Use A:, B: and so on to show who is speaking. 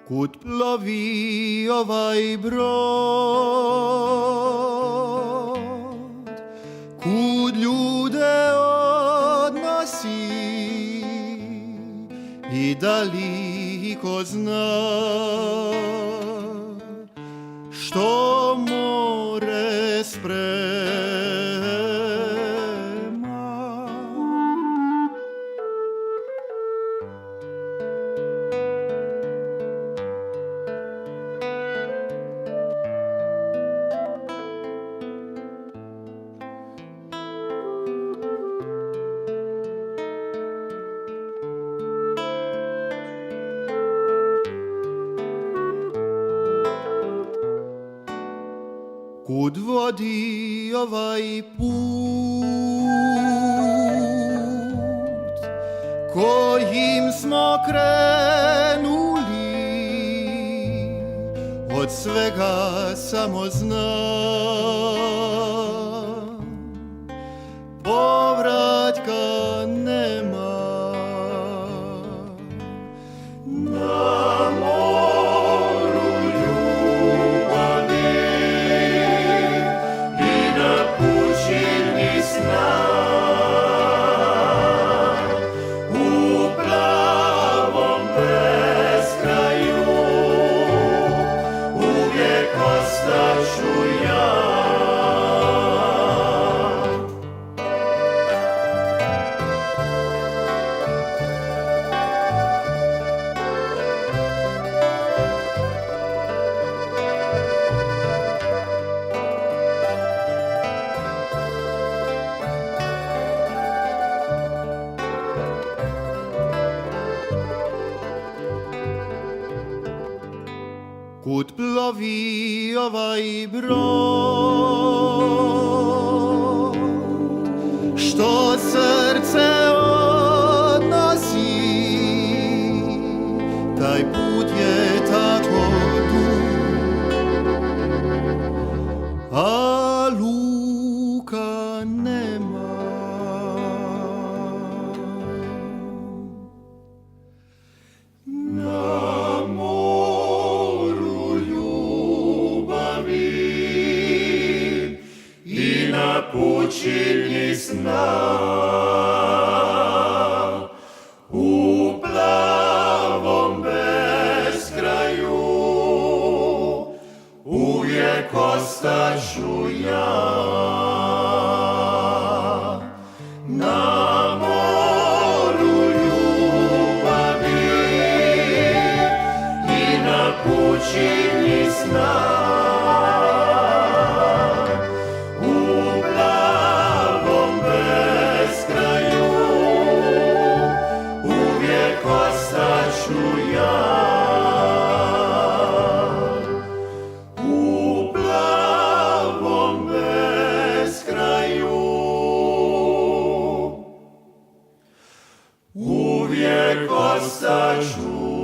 A: Kud plovi ovaj brod, kud ljude odnosi i da li ko zna što more sprema. Kud vodi ovaj put kojim smo krenuli, od svega samo znam, povratka nema. Na moru ljubavi i na pučini sna, u plavom beskraju uvijek ostaću ja. Kud plovi ovaj brod, što srce odnosi, taj put je tako dug, a luka nema. Na pučini sna, u plavom beskraju uvijek ostaću ja. Na moru ljubavi i na pučini sna, uvijek ostaću